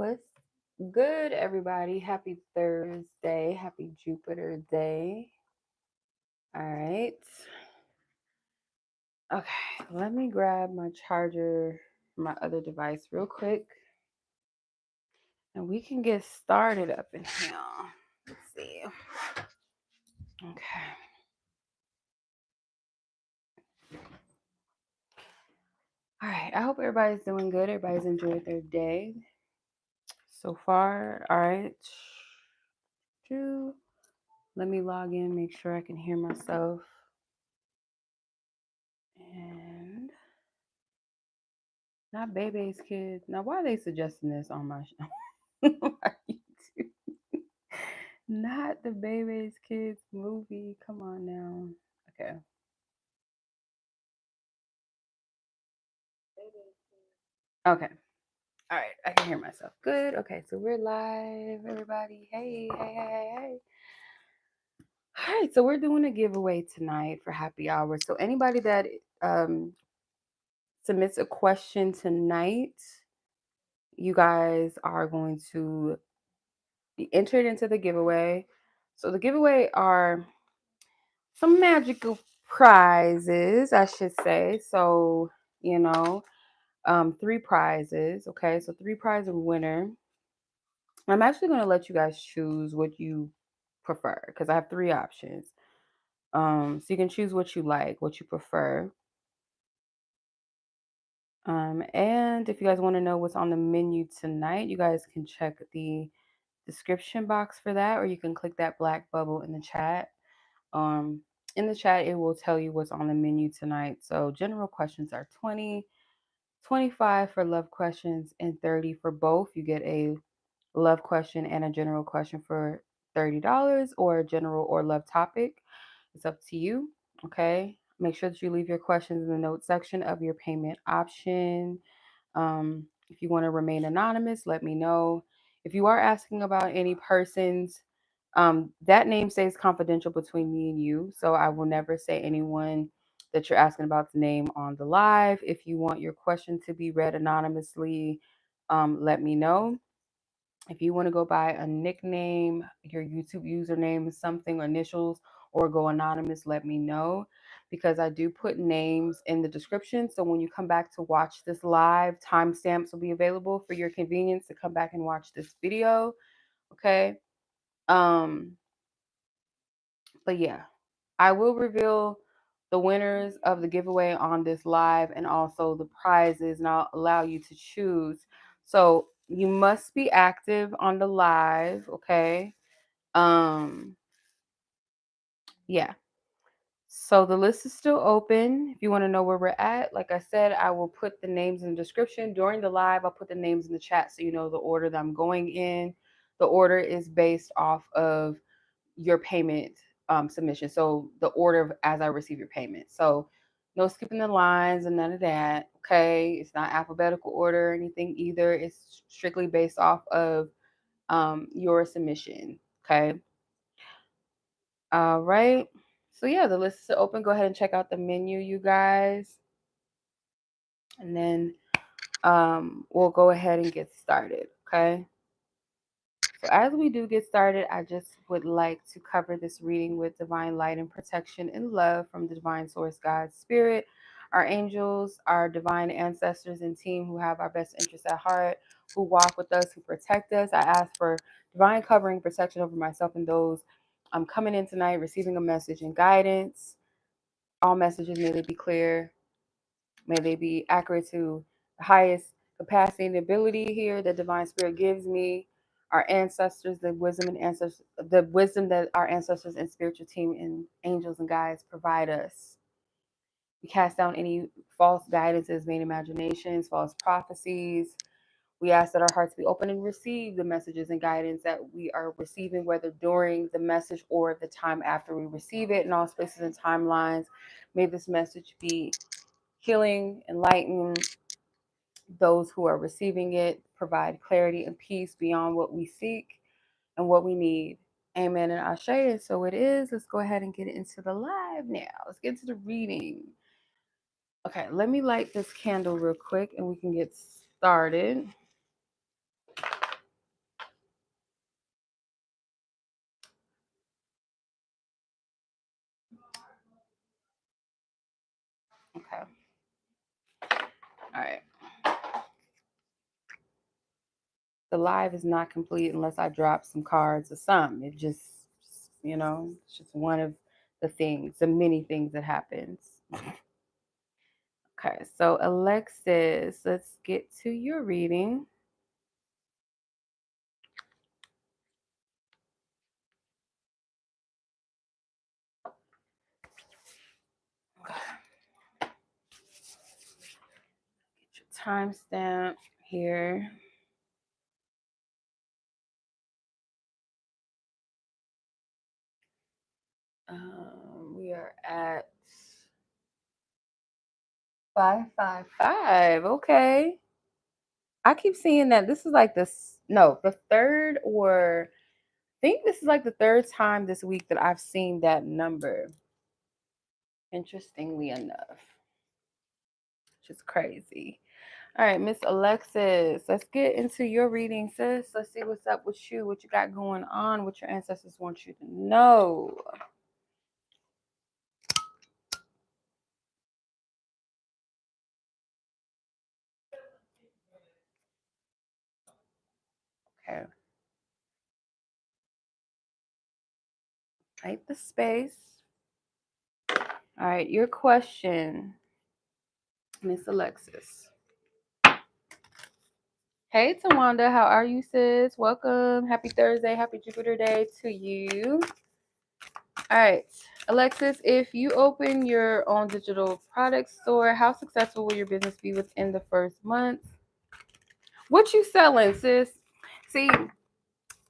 What's good, everybody? Happy Thursday. Happy Jupiter Day. All right. Okay, let me grab my charger from my other device real quick and we can get started up in here. Let's see. Okay. All right. I hope everybody's doing good. Everybody's enjoyed their day so far. All right. Let me log in, make sure I can hear myself. And not Bebe's Kids. Now, why are they suggesting this on my show? Not the Bebe's Kids movie. Come on now. Okay. Okay. All right. I can hear myself. Good. Okay. So we're live, everybody. Hey. All right. So we're doing a giveaway tonight for happy hour. So anybody that submits a question tonight, you guys are going to be entered into the giveaway. So the giveaway are some magical prizes, I should say. So, 3 prizes. Okay, so 3 prize winner. I'm actually going to let you guys choose what you prefer because I have 3 options. So you can choose what you like, what you prefer. And if you guys want to know what's on the menu tonight, you guys can check the description box for that, or you can click that black bubble in the chat. In the chat, it will tell you what's on the menu tonight. So general questions are 20, 25 for love questions, and 30 for both. You get a love question and a general question for $30, or a general or love topic. It's up to you. Okay. Make sure that you leave your questions in the notes section of your payment option. If you want to remain anonymous, let me know. If you are asking about any persons, that name stays confidential between me and you. So I will never say anyone that you're asking about the name on the live. If you want your question to be read anonymously, let me know. If you want to go by a nickname, your YouTube username, something, initials, or go anonymous, let me know because I do put names in the description. So when you come back to watch this live, timestamps will be available for your convenience to come back and watch this video. Okay. Um, but yeah, I will reveal the winners of the giveaway on this live and also the prizes, and I'll allow you to choose. So you must be active on the live, okay? Yeah. So the list is still open. If you want to know where we're at, like I said, I will put the names in the description. During the live, I'll put the names in the chat so you know the order that I'm going in. The order is based off of your payment submission. So the order of as I receive your payment. So no skipping the lines and none of that. Okay. It's not alphabetical order or anything either. It's strictly based off of your submission. Okay. All right. So yeah, the list is open. Go ahead and check out the menu, you guys. And then we'll go ahead and get started. Okay. So as we do get started, I just would like to cover this reading with divine light and protection and love from the divine source, God's spirit, our angels, our divine ancestors and team who have our best interests at heart, who walk with us, who protect us. I ask for divine covering, protection over myself and those I'm coming in tonight, receiving a message and guidance. All messages, may they be clear, may they be accurate to the highest capacity and ability here that divine spirit gives me. Our ancestors, the wisdom that our ancestors and spiritual team and angels and guides provide us. We cast down any false guidances, vain imaginations, false prophecies. We ask that our hearts be open and receive the messages and guidance that we are receiving, whether during the message or the time after we receive it, in all spaces and timelines. May this message be healing, enlighten those who are receiving it, provide clarity and peace beyond what we seek and what we need. Amen and Ashe. And so it is. Let's go ahead and get into the live now. Let's get to the reading. Okay, let me light this candle real quick and we can get started. Okay. All right. The live is not complete unless I drop some cards or something. It just, it's just one of the many things that happens. Okay, so Alexis, let's get to your reading. Get your timestamp here. We are at 555. Okay. I keep seeing that this is like the third, or I think this is like the third time this week that I've seen that number. Interestingly enough, which is crazy. All right, Miss Alexis, let's get into your reading, sis. Let's see what's up with you, what you got going on, what your ancestors want you to know. Okay. Type the space. All right, your question, Miss Alexis. Hey, Tawanda, how are you, sis? Welcome. Happy Thursday. Happy Jupiter Day to you. All right, Alexis, if you open your own digital product store, how successful will your business be within the first month? What you selling, sis? See,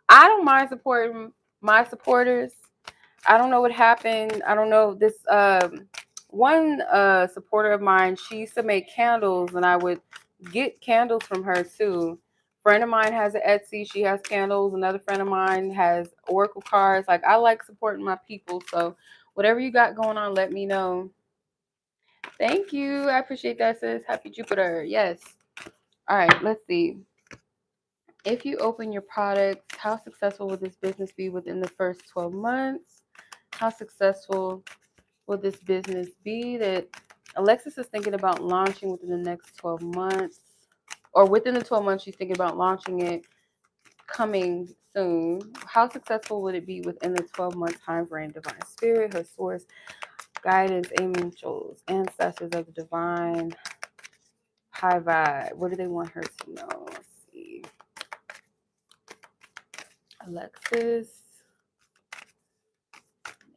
I don't mind supporting my supporters. I don't know what happened. I don't know. This one supporter of mine, she used to make candles, and I would get candles from her too. Friend of mine has an Etsy. She has candles. Another friend of mine has Oracle cards. Like, I like supporting my people. So whatever you got going on, let me know. Thank you. I appreciate that, sis. Happy Jupiter. Yes. All right. Let's see. If you open your product, how successful will this business be within the first 12 months? How successful will this business be that Alexis is thinking about launching within the next 12 months? Or within the 12 months, she's thinking about launching it coming soon. How successful would it be within the 12-month time frame? Divine Spirit, her source, guidance, angels, ancestors of the divine, high vibe. What do they want her to know? Let's see. Alexis.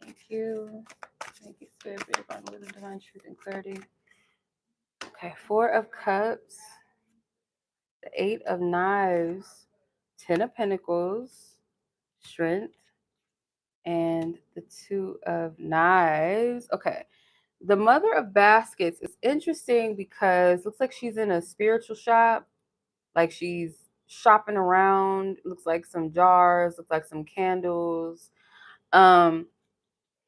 Thank you. Thank you, Spirit, divine wisdom, divine truth, and clarity. Okay, Four of Cups, the Eight of Knives, Ten of Pentacles, Strength, and the Two of Knives. Okay, the Mother of Baskets is interesting because it looks like she's in a spiritual shop, like she's shopping around. Looks like some jars, looks like some candles. Um,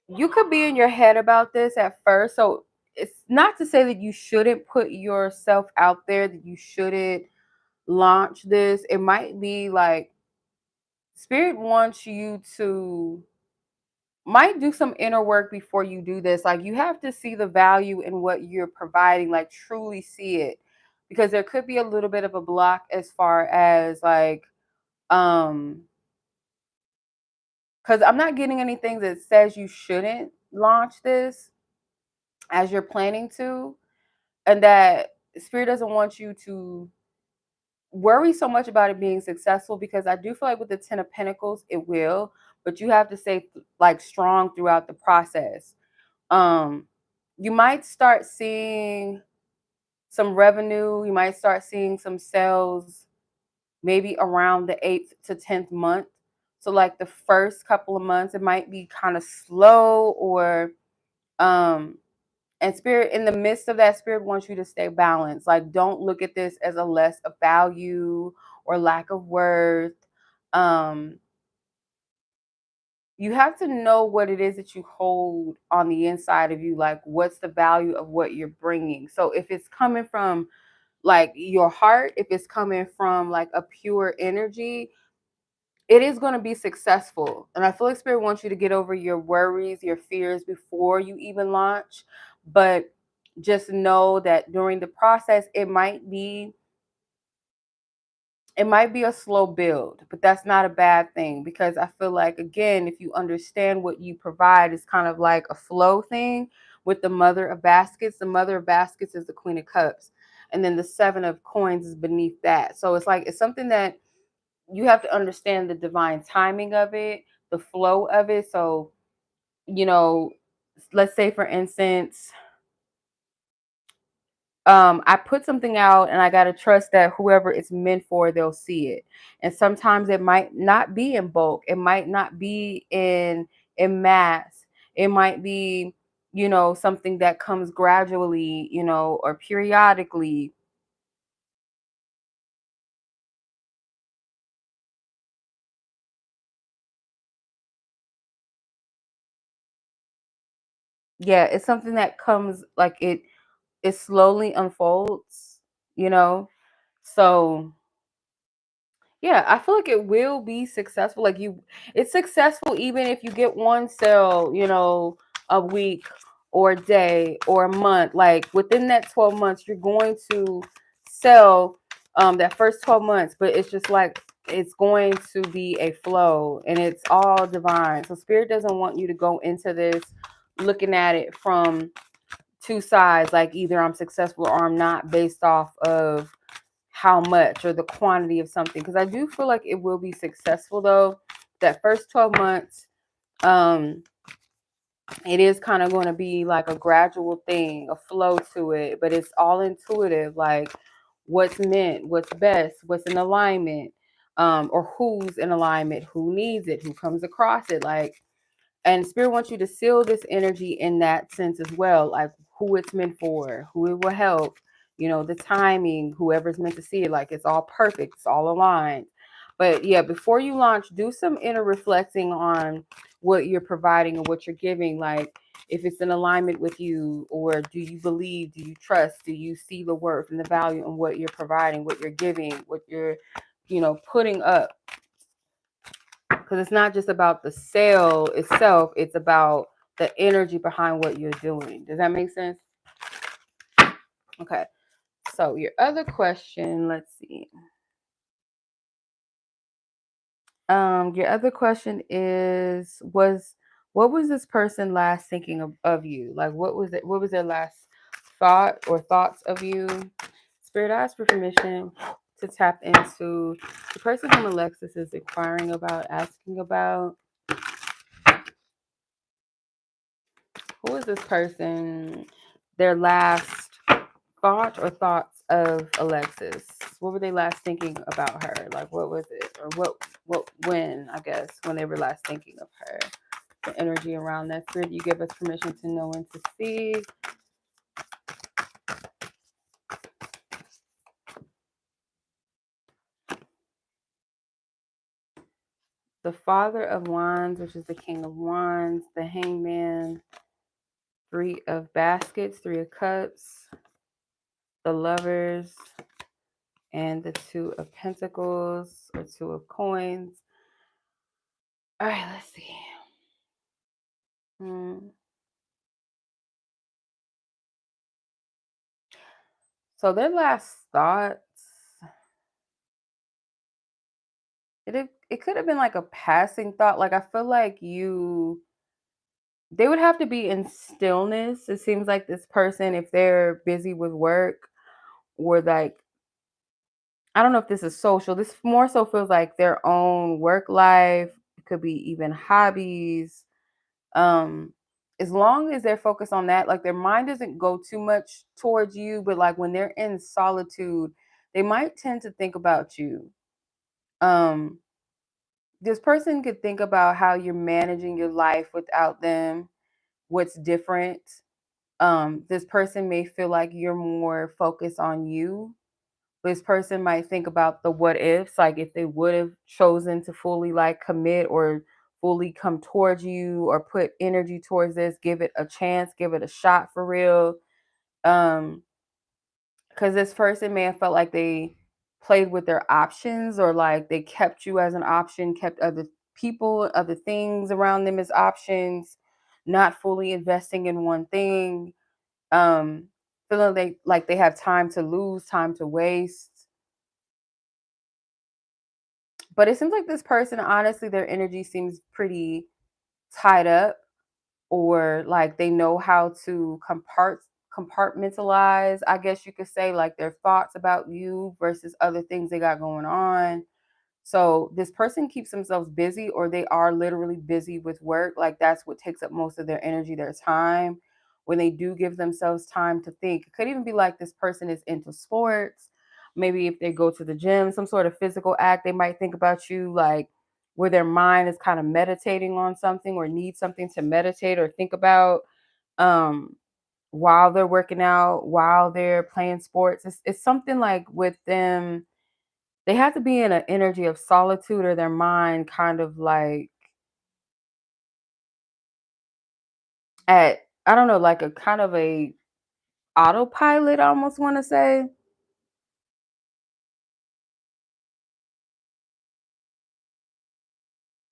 you could be in your head about this at first. So it's not to say that you shouldn't put yourself out there, that you shouldn't launch this. It might be like Spirit wants you to might do some inner work before you do this. Like, you have to see the value in what you're providing, like truly see it. Because there could be a little bit of a block as far as like because I'm not getting anything that says you shouldn't launch this as you're planning to, and that Spirit doesn't want you to worry so much about it being successful, because I do feel like with the Ten of Pentacles it will, but you have to stay like strong throughout the process. um you might start seeing some revenue, you might start seeing some sales maybe around the 8th to 10th month. So like the first couple of months it might be kind of slow, or um and Spirit, in the midst of that, Spirit wants you to stay balanced. Like, don't look at this as a less of value or lack of worth. Um, you have to know what it is that you hold on the inside of you. Like, what's the value of what you're bringing? So if it's coming from like your heart, if it's coming from like a pure energy, it is going to be successful. And I feel like Spirit wants you to get over your worries, your fears before you even launch. But just know that during the process, it might be a slow build, but that's not a bad thing, because I feel like, again, if you understand what you provide, is kind of like a flow thing with the Mother of Baskets. The Mother of Baskets is the Queen of Cups, and then the Seven of Coins is beneath that. So it's like, it's something that you have to understand the divine timing of it, the flow of it. So, you know, let's say, for instance, I put something out and I got to trust that whoever it's meant for, they'll see it. And sometimes it might not be in bulk. It might not be in mass. It might be, something that comes gradually, or periodically. Yeah, it's something that comes like it slowly unfolds, you know. So yeah, I feel like it will be successful. It's successful even if you get one sale, a week or a day or a month. Like within that 12 months, you're going to sell that first 12 months, but it's just like it's going to be a flow and it's all divine. So Spirit doesn't want you to go into this looking at it from two sides, like either I'm successful or I'm not, based off of how much or the quantity of something, because I do feel like it will be successful though. That first 12 months, um it is kind of going to be like a gradual thing, a flow to it, but it's all intuitive, like what's meant, what's best, what's in alignment, or who's in alignment, who needs it, who comes across it, like. And Spirit wants you to seal this energy in that sense as well, like who it's meant for, who it will help, the timing, whoever's meant to see it, like it's all perfect, it's all aligned. But yeah, before you launch, do some inner reflecting on what you're providing and what you're giving, like if it's in alignment with you, or do you believe, do you trust, do you see the worth and the value in what you're providing, what you're giving, what you're, putting up. Because it's not just about the sale itself, it's about the energy behind what you're doing. Does that make sense? Okay. So your other question, let's see. Your other question was what was this person last thinking of you? Like what was their last thought or thoughts of you? Spirit, I ask for permission to tap into the person whom Alexis is inquiring about, asking about. Who is this person? Their last thought or thoughts of Alexis? What were they last thinking about her? Like, what was it? Or when, I guess, when they were last thinking of her? The energy around that. Spirit, you give us permission to know and to see. The Father of Wands, which is the King of Wands, the Hangman, Three of Baskets, Three of Cups, the Lovers, and the Two of Pentacles or Two of Coins. All right, let's see. So their last thoughts, it could have been like a passing thought. Like I feel like they would have to be in stillness. It seems like this person, if they're busy with work, or like, I don't know if this is social. This more so feels like their own work life. It could be even hobbies. Um, as long as they're focused on that, like their mind doesn't go too much towards you, but like when they're in solitude, they might tend to think about you. Um, this person could think about how you're managing your life without them, what's different. This person may feel like you're more focused on you. This person might think about the what ifs, like if they would have chosen to fully like commit or fully come towards you or put energy towards this, give it a chance, give it a shot for real. Um, because this person may have felt like they played with their options, or like they kept you as an option, kept other people, other things around them as options, not fully investing in one thing. feeling they have time to lose, time to waste. But it seems like this person, honestly, their energy seems pretty tied up, or like they know how to compartmentalize, I guess you could say, like their thoughts about you versus other things they got going on. So this person keeps themselves busy, or they are literally busy with work. Like that's what takes up most of their energy, their time. When they do give themselves time to think, it could even be like this person is into sports. Maybe if they go to the gym, some sort of physical act, they might think about you, like where their mind is kind of meditating on something or needs something to meditate or think about, um, while they're working out, while they're playing sports. It's something like with them, they have to be in an energy of solitude, or their mind kind of like at, I don't know, like a kind of a autopilot, I almost want to say.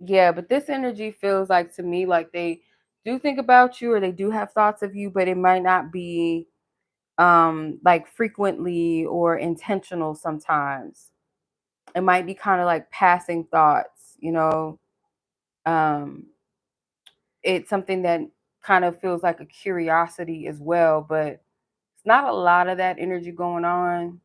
Yeah, but this energy feels like to me like they do think about you, or they do have thoughts of you, but it might not be like frequently or intentional sometimes. It might be kind of like passing thoughts, you know. Um it's something that kind of feels like a curiosity as well, but it's not a lot of that energy going on.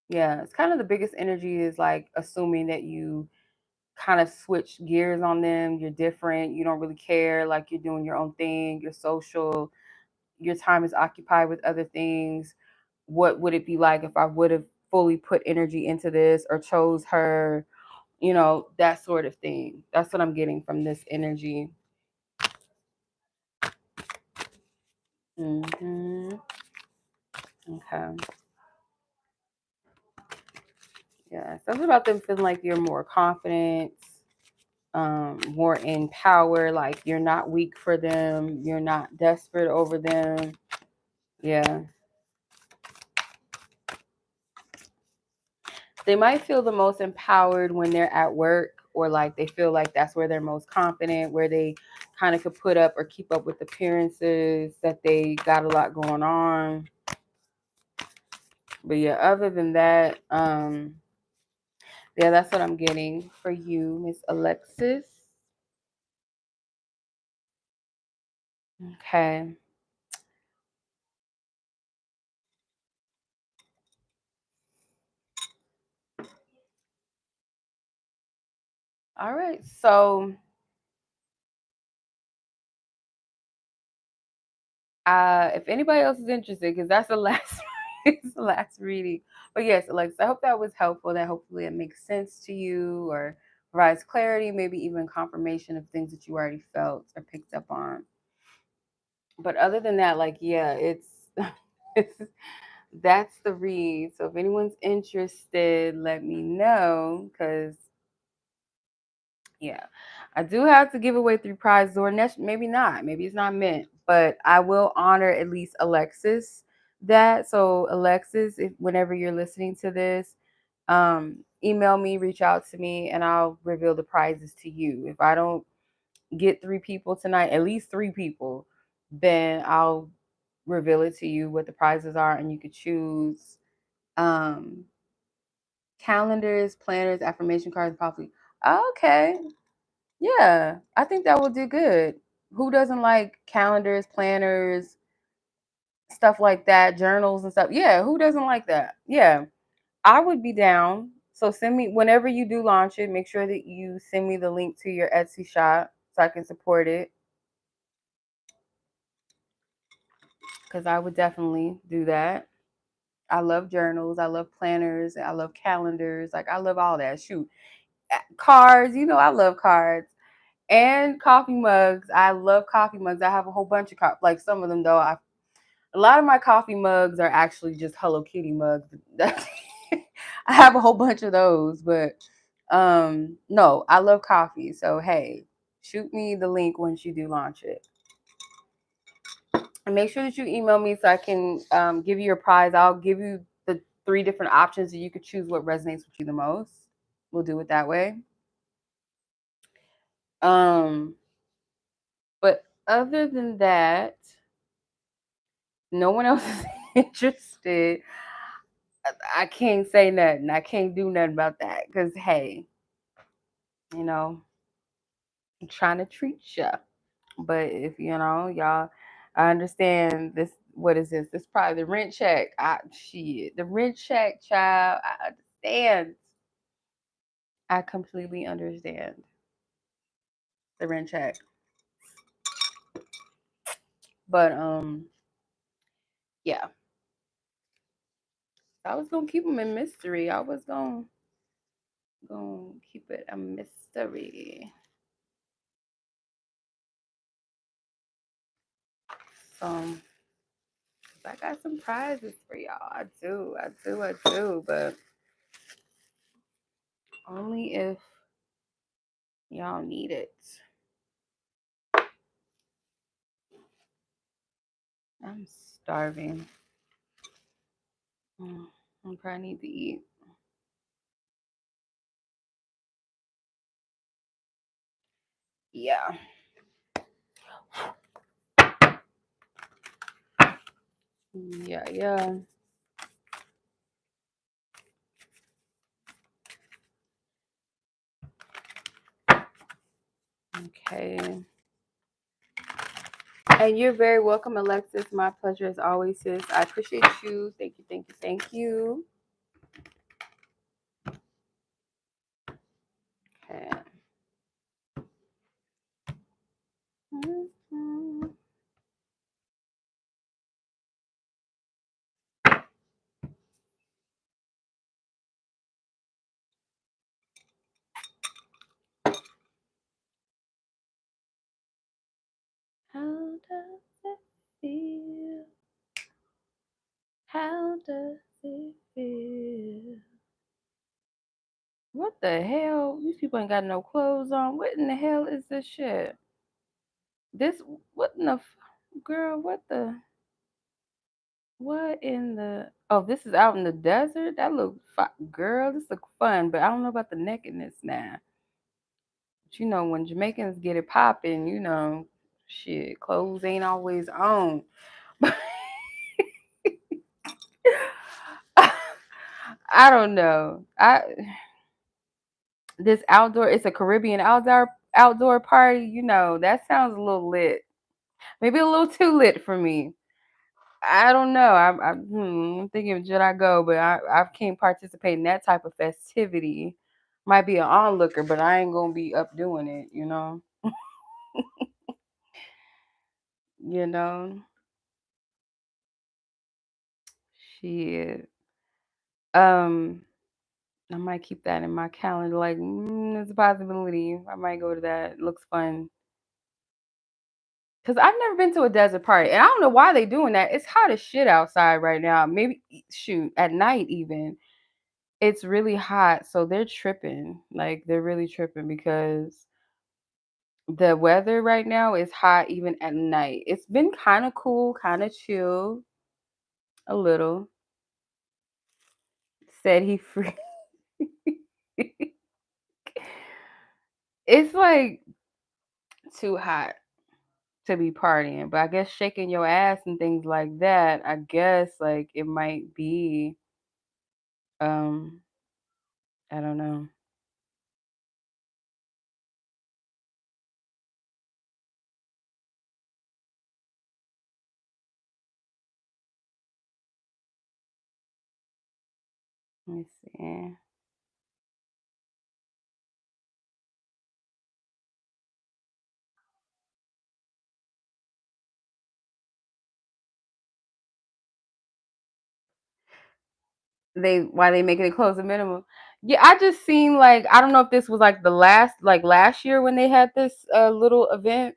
Yeah, it's kind of the biggest energy is like assuming that you kind of switch gears on them. You're different. You don't really care. Like you're doing your own thing. You're social. Your time is occupied with other things. What would it be like if I would have fully put energy into this or chose her? You know, that sort of thing. That's what I'm getting from this energy. Hmm. Okay. Yeah. Something about them feeling like you're more confident, more in power, like you're not weak for them, you're not desperate over them. Yeah. They might feel the most empowered when they're at work, or like they feel like that's where they're most confident, where they kind of could put up or keep up with appearances that they got a lot going on. But yeah, other than that, yeah, that's what I'm getting for you, Miss Alexis. Okay. All right. So if anybody else is interested, because that's the last it's the last reading. But yes, Alexa, I hope that was helpful. That hopefully it makes sense to you or provides clarity, maybe even confirmation of things that you already felt or picked up on. But other than that, like yeah, it's it's that's the read. So if anyone's interested, let me know, because yeah, I do have to give away 3 prizes, or next, maybe not. Maybe it's not meant, but I will honor at least Alexis that. So Alexis, if whenever you're listening to this, email me, reach out to me, and I'll reveal the prizes to you. If I don't get 3 people tonight, at least 3 people, then I'll reveal it to you what the prizes are, and you could choose um calendars, planners, affirmation cards, possibly. Okay. Yeah, I think that will do good. Who doesn't like calendars, planners, stuff like that, journals and stuff? Yeah, who doesn't like that? Yeah, I would be down. So send me whenever you do launch it, make sure that you send me the link to your Etsy shop so I can support it, because I would definitely do that. I love journals, I love planners, I love calendars, like I love all that. Shoot, cards, I love cards. And coffee mugs. I love coffee mugs. I have a whole bunch of like some of them though. A lot of my coffee mugs are actually just Hello Kitty mugs. I have a whole bunch of those, but no, I love coffee. So hey, shoot me the link once you do launch it. And make sure that you email me so I can give you your prize. I'll give you the 3 different options, and you could choose what resonates with you the most. We'll do it that way. Um, but other than that, no one else is interested. I can't say nothing. I can't do nothing about that because hey, you know, I'm trying to treat you. But if y'all, I understand this. What is this? This probably the rent check. Shit, the rent check, child. I understand. I completely understand the rent check. But yeah, I was gonna keep them in mystery. I was gonna keep it a mystery. So I got some prizes for y'all. I do. But only if y'all need it. I'm starving. I probably need to eat. Yeah. Yeah, yeah. Okay. And you're very welcome, Alexis. My pleasure as always, sis. I appreciate you. Thank you, thank you, thank you. Okay. Mhm. How does it feel? How does it feel? What the hell? These people ain't got no clothes on. What in the hell is this shit? This, what in the, girl, what in the, oh, this is out in the desert? That look, girl, this look fun, but I don't know about the nakedness now. But when Jamaicans get it popping, shit, clothes ain't always on. I don't know. This outdoor, it's a Caribbean outdoor party. That sounds a little lit. Maybe a little too lit for me. I don't know. I'm thinking should I go, but I can't participate in that type of festivity. Might be an onlooker, but I ain't gonna be up doing it. You know. Shit. Um, I might keep that in my calendar. Like, there's a possibility I might go to that. It looks fun. Cause I've never been to a desert party, and I don't know why they doing that. It's hot as shit outside right now. Maybe shoot at night even. It's really hot, so they're tripping. Like they're really tripping because the weather right now is hot even at night. It's been kind of cool, kind of chill, a little. Said he free. It's like too hot to be partying, but I guess shaking your ass and things like that, I guess like it might be um I don't know. Let me see. Why they making it close the minimum? Yeah, I just seen like I don't know if this was like the last year when they had this little event,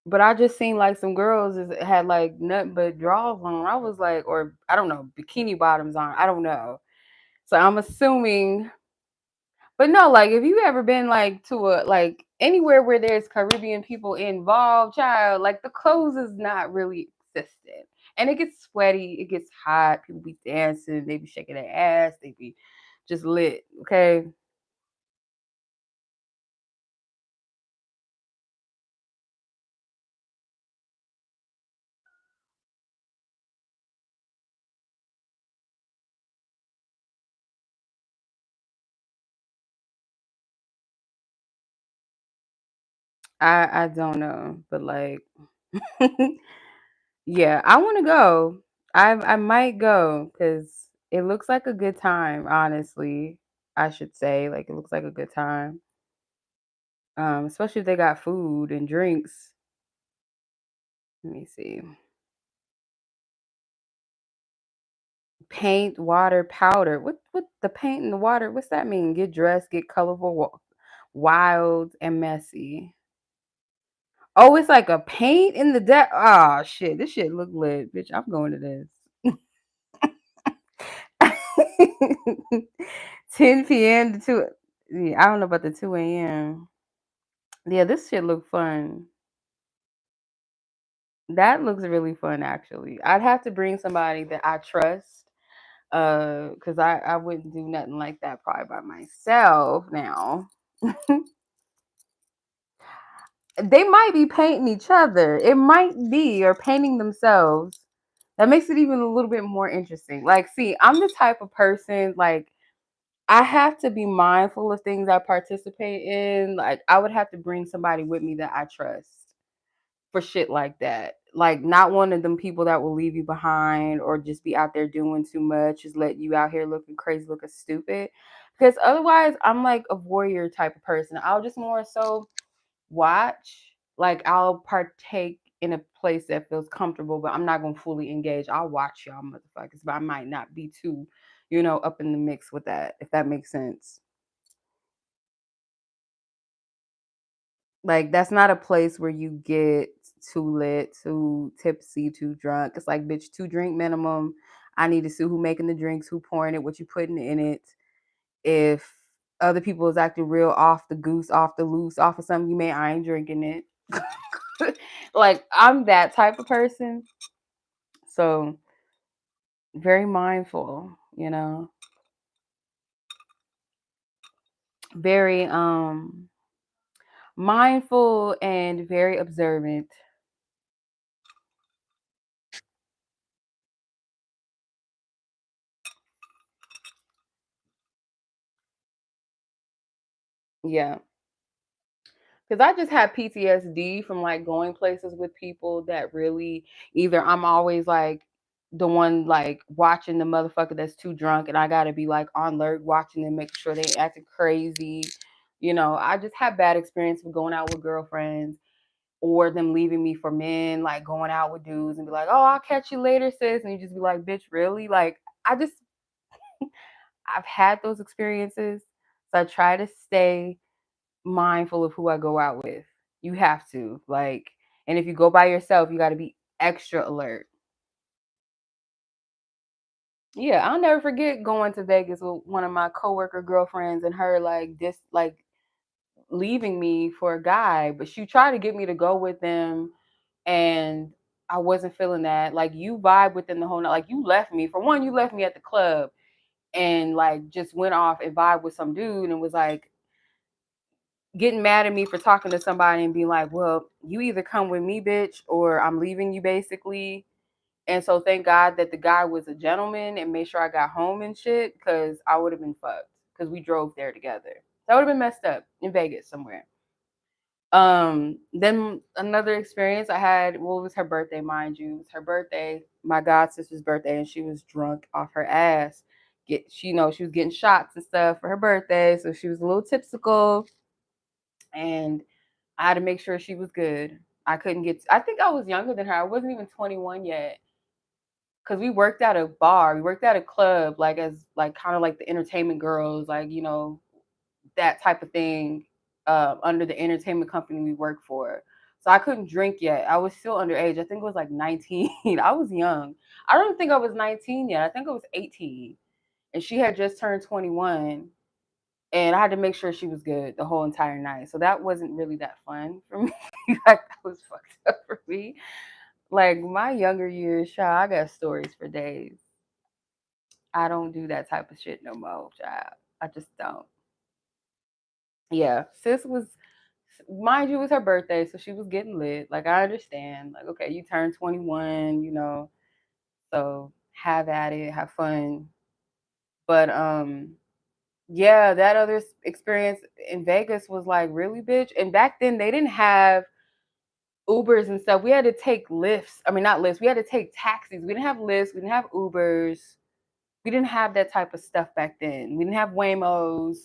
but I just seen like some girls had like nothing but drawers on. I was like, or I don't know, bikini bottoms on. I don't know. So I'm assuming, but no, like if you ever been like to a like anywhere where there's Caribbean people involved, child, like the clothes is not really existent. And it gets sweaty, it gets hot, people be dancing, they be shaking their ass, they be just lit, okay? I don't know, but like, yeah, I want to go. I might go because it looks like a good time. Honestly, I should say like it looks like a good time. Especially if they got food and drinks. Let me see. Paint, water, powder. What the paint and the water? What's that mean? Get dressed, get colorful, wild and messy. Oh, it's like a paint in the deck. Oh shit, this shit look lit, bitch. I'm going to this. 10 p.m. to 2. Yeah, I don't know about the 2 a.m. Yeah, this shit look fun. That looks really fun actually. I'd have to bring somebody that I trust. Because I wouldn't do nothing like that probably by myself now. They might be painting each other. It might be, or painting themselves. That makes it even a little bit more interesting. Like, see, I'm the type of person, like, I have to be mindful of things I participate in. Like, I would have to bring somebody with me that I trust for shit like that. Like, not one of them people that will leave you behind or just be out there doing too much, just let you out here looking crazy, looking stupid. Because otherwise, I'm like a warrior type of person. I'll just more so watch. Like I'll partake in a place that feels comfortable, but I'm not gonna fully engage. I'll watch y'all motherfuckers, but I might not be too, up in the mix with that, if that makes sense. Like that's not a place where you get too lit, too tipsy, too drunk. It's like bitch, 2 drink minimum. I need to see who making the drinks, who pouring it, what you putting in it. If other people is acting real off the goose, off the loose, off of something you made, I ain't drinking it. Like I'm that type of person. So very mindful, very mindful and very observant. Yeah. Cause I just have PTSD from like going places with people that really either I'm always like the one like watching the motherfucker that's too drunk and I gotta be like on alert watching them, make sure they acting crazy. I just have bad experience with going out with girlfriends or them leaving me for men, like going out with dudes and be like, oh, I'll catch you later, sis. And you just be like, bitch, really? Like, I've had those experiences. So I try to stay mindful of who I go out with. You have to. Like, and if you go by yourself, you got to be extra alert. Yeah, I'll never forget going to Vegas with one of my coworker girlfriends and her like leaving me for a guy, but she tried to get me to go with them and I wasn't feeling that. Like you vibe within the whole night. Like you left me. For one, you left me at the club and like just went off and vibe with some dude and was like getting mad at me for talking to somebody and being like, well, you either come with me, bitch, or I'm leaving you basically. And so thank God that the guy was a gentleman and made sure I got home and shit because I would have been fucked because we drove there together. That would have been messed up in Vegas somewhere. Then another experience I had, well, it was her birthday, mind you. It was her birthday, my god sister's birthday, and she was drunk off her ass. She was getting shots and stuff for her birthday, so she was a little tipsical, and I had to make sure she was good. I couldn't get. I think I was younger than her. I wasn't even 21 yet, because we worked at a bar, we worked at a club, like as like kind of like the entertainment girls, like that type of thing under the entertainment company we work for. So I couldn't drink yet. I was still underage. I think it was like 19. I was young. I don't think I was 19 yet. I think I was 18. And she had just turned 21. And I had to make sure she was good the whole entire night. So that wasn't really that fun for me. Like that was fucked up for me. Like my younger years, child, I got stories for days. I don't do that type of shit no more, child. I just don't. Yeah, sis was, mind you, it was her birthday, so she was getting lit. Like I understand. Like, okay, you turned 21, so have at it, have fun. But Yeah, that other experience in Vegas was like, really, bitch. And back then they didn't have Ubers and stuff. We had to take lifts. I mean, not lifts. We had to take taxis. We didn't have lifts. We didn't have Ubers. We didn't have that type of stuff back then. We didn't have Waymos,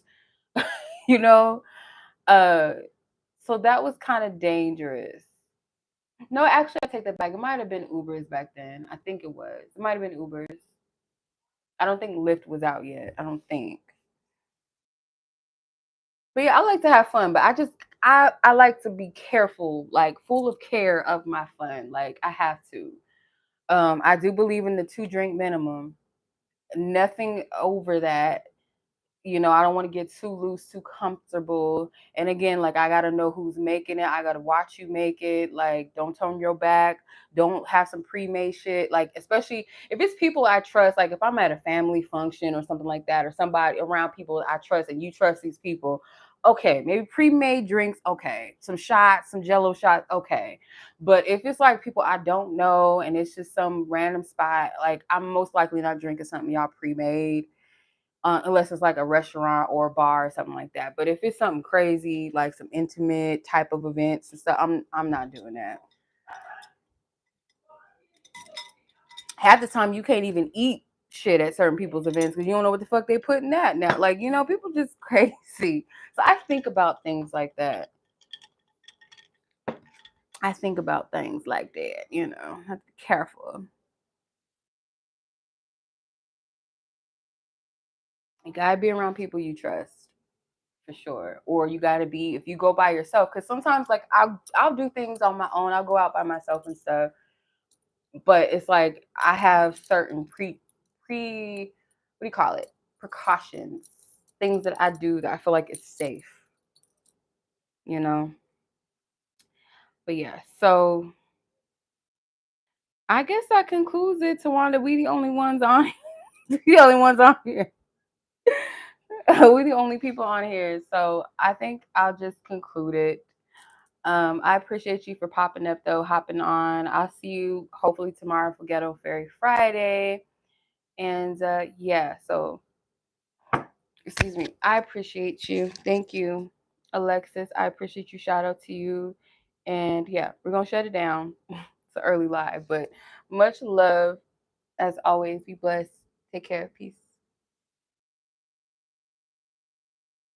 you know. Uh, so that was kind of dangerous. No, actually, I take that back. It might have been Ubers back then. I think it was. It might have been Ubers. I don't think Lyft was out yet. I don't think. But yeah, I like to have fun, but I like to be careful, like full of care of my fun. Like I have to. I do believe in the 2 drink minimum. Nothing over that. I don't want to get too loose, too comfortable. And again, like I gotta know who's making it. I gotta watch you make it. Like, don't turn your back. Don't have some pre-made shit. Like, especially if it's people I trust. Like, if I'm at a family function or something like that, or somebody around people I trust, and you trust these people. Okay, maybe pre-made drinks. Okay, some shots, some Jello shots. Okay, but if it's like people I don't know and it's just some random spot, like I'm most likely not drinking something y'all pre-made unless it's like a restaurant or a bar or something like that. But if it's something crazy, like some intimate type of events and stuff, I'm not doing that. Half the time, you can't even eat shit at certain people's events because you don't know what the fuck they put in that now. Like people just crazy. So I think about things like that. I think about things like that. Have to be careful. You gotta be around people you trust. For sure. Or you got to be if you go by yourself because sometimes like I'll do things on my own. I'll go out by myself and stuff. But it's like I have certain pre what do you call it? Precautions, things that I do that I feel like it's safe, you know. But yeah, so I guess that concludes it. Tawanda, we the only ones on. The only ones on here. We the only people on here. So I think I'll just conclude it. I appreciate you for popping up though, hopping on. I'll see you hopefully tomorrow for Ghetto Fairy Friday. And yeah, so excuse me. I appreciate you. Thank you, Alexis. I appreciate you. Shout out to you. And yeah, we're gonna shut it down. It's an early live, but much love as always. Be blessed. Take care. Peace.